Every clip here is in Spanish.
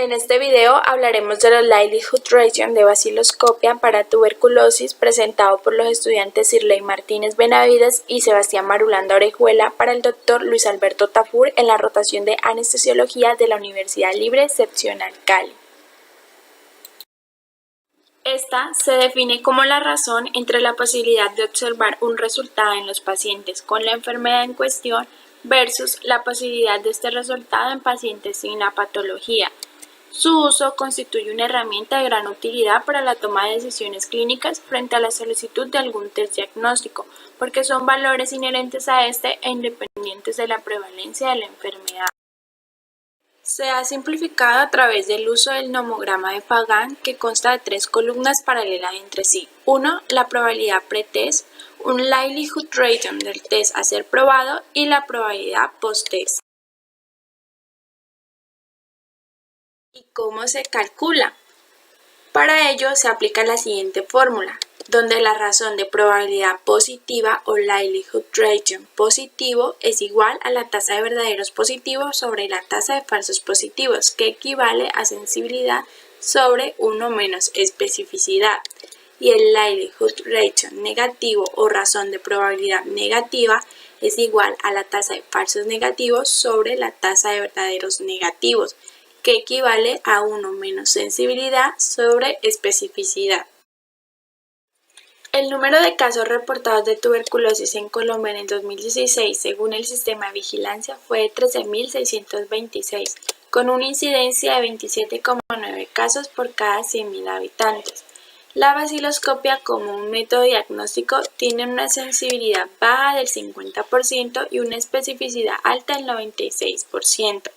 En este video hablaremos de los Likelihood Ratio de vaciloscopia para tuberculosis presentado por los estudiantes Sirley Martínez Benavides y Sebastián Marulanda Orejuela para el Dr. Luis Alberto Tafur en la rotación de anestesiología de la Universidad Libre Seccional Cali. Esta se define como la razón entre la posibilidad de observar un resultado en los pacientes con la enfermedad en cuestión versus la posibilidad de este resultado en pacientes sin la patología. Su uso constituye una herramienta de gran utilidad para la toma de decisiones clínicas frente a la solicitud de algún test diagnóstico, porque son valores inherentes a este e independientes de la prevalencia de la enfermedad. Se ha simplificado a través del uso del nomograma de Pagan, que consta de 3 columnas paralelas entre sí. 1. La probabilidad pretest, un likelihood ratio del test a ser probado y la probabilidad post-test. ¿Y cómo se calcula? Para ello se aplica la siguiente fórmula, donde la razón de probabilidad positiva o likelihood ratio positivo es igual a la tasa de verdaderos positivos sobre la tasa de falsos positivos, que equivale a sensibilidad sobre 1 menos especificidad. Y el likelihood ratio negativo o razón de probabilidad negativa es igual a la tasa de falsos negativos sobre la tasa de verdaderos negativos, que equivale a 1 menos sensibilidad sobre especificidad. El número de casos reportados de tuberculosis en Colombia en el 2016, según el Sistema de Vigilancia, fue de 13.626, con una incidencia de 27,9 casos por cada 100.000 habitantes. La vaciloscopia como un método diagnóstico tiene una sensibilidad baja del 50% y una especificidad alta del 96%.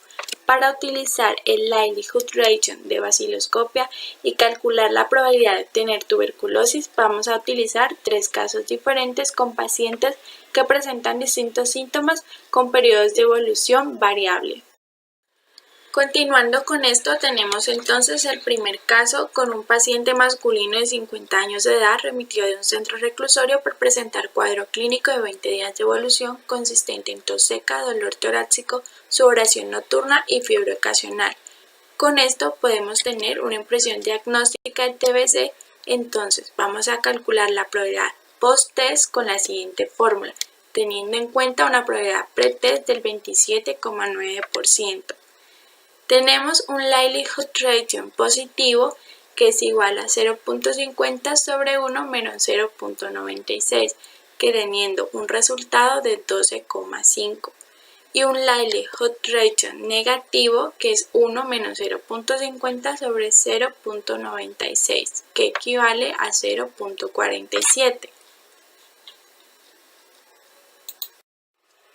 Para utilizar el Likelihood Ratio de vaciloscopia y calcular la probabilidad de tener tuberculosis, vamos a utilizar 3 casos diferentes con pacientes que presentan distintos síntomas con periodos de evolución variable. Continuando con esto, tenemos entonces el primer caso con un paciente masculino de 50 años de edad remitido de un centro reclusorio por presentar cuadro clínico de 20 días de evolución consistente en tos seca, dolor torácico, sudoración nocturna y fiebre ocasional. Con esto podemos tener una impresión diagnóstica de TBC, entonces vamos a calcular la probabilidad post-test con la siguiente fórmula, teniendo en cuenta una probabilidad pre-test del 27,9%. Tenemos un likelihood ratio positivo que es igual a 0.50 sobre 1 menos 0.96, que teniendo un resultado de 12,5. Y un likelihood ratio negativo que es 1 menos 0.50 sobre 0.96, que equivale a 0.47.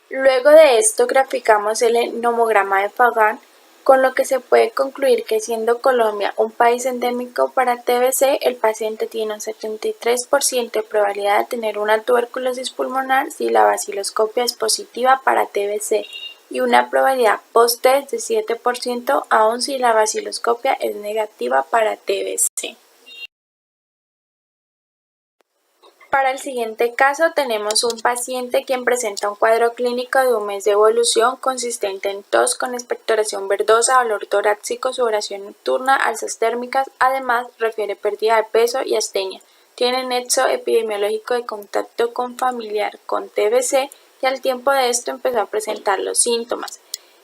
Luego de esto graficamos el nomograma de Pagan, con lo que se puede concluir que siendo Colombia un país endémico para TBC, el paciente tiene un 73% de probabilidad de tener una tuberculosis pulmonar si la vaciloscopia es positiva para TBC y una probabilidad post-test de 7% aun si la vaciloscopia es negativa para TBC. Para el siguiente caso tenemos un paciente quien presenta un cuadro clínico de un mes de evolución consistente en tos con expectoración verdosa, dolor torácico, sudoración nocturna, alzas térmicas, además refiere pérdida de peso y astenia. Tiene nexo epidemiológico de contacto con familiar con TBC y al tiempo de esto empezó a presentar los síntomas.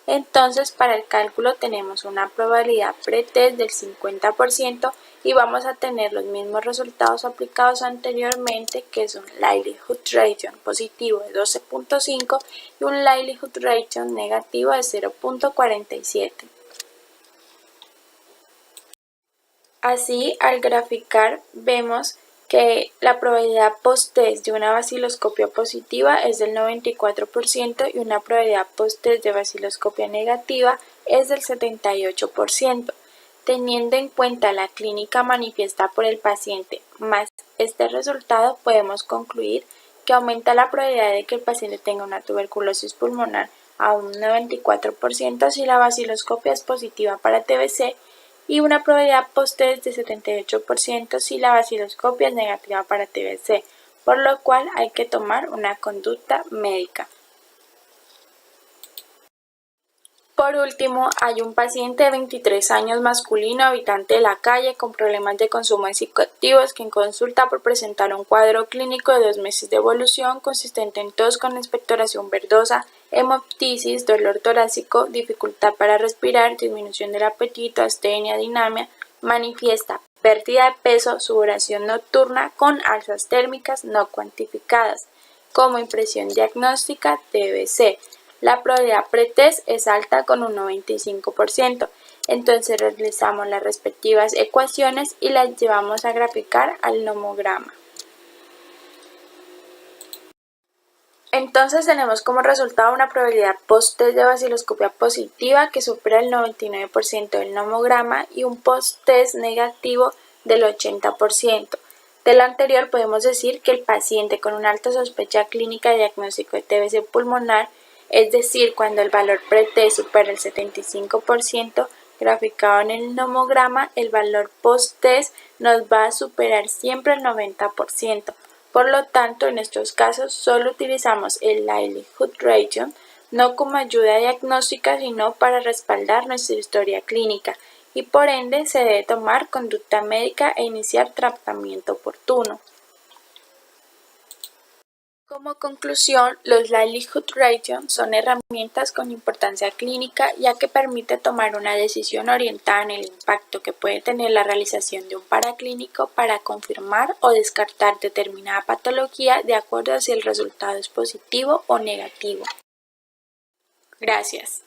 Entonces para el cálculo tenemos una probabilidad pre-test del 50% y vamos a tener los mismos resultados aplicados anteriormente, que es un likelihood ratio positivo de 12.5 y un likelihood ratio negativo de 0.47. Así, al graficar vemos que la probabilidad post-test de una vaciloscopia positiva es del 94% y una probabilidad post-test de vaciloscopia negativa es del 78%. Teniendo en cuenta la clínica manifiesta por el paciente más este resultado, podemos concluir que aumenta la probabilidad de que el paciente tenga una tuberculosis pulmonar a un 94% si la vaciloscopia es positiva para TBC y una probabilidad post-test de 78% si la vaciloscopia es negativa para TBC, por lo cual hay que tomar una conducta médica. Por último, hay un paciente de 23 años masculino, habitante de la calle, con problemas de consumo de psicoactivos, que en consulta por presentar un cuadro clínico de 2 meses de evolución consistente en tos con expectoración verdosa, hemoptisis, dolor torácico, dificultad para respirar, disminución del apetito, astenia, dinamia, manifiesta pérdida de peso, sudoración nocturna con alzas térmicas no cuantificadas, como impresión diagnóstica TBC. La probabilidad pretest es alta con un 95%, entonces realizamos las respectivas ecuaciones y las llevamos a graficar al nomograma. Entonces tenemos como resultado una probabilidad post-test de baciloscopia positiva que supera el 99% del nomograma y un post-test negativo del 80%. De lo anterior podemos decir que el paciente con una alta sospecha clínica de diagnóstico de TBC pulmonar, es decir, cuando el valor pretest supera el 75%, graficado en el nomograma, el valor post-test nos va a superar siempre el 90%. Por lo tanto, en estos casos solo utilizamos el Likelihood Ratio, no como ayuda diagnóstica, sino para respaldar nuestra historia clínica, y por ende se debe tomar conducta médica e iniciar tratamiento oportuno. Como conclusión, los Likelihood Ratio son herramientas con importancia clínica, ya que permite tomar una decisión orientada en el impacto que puede tener la realización de un paraclínico para confirmar o descartar determinada patología de acuerdo a si el resultado es positivo o negativo. Gracias.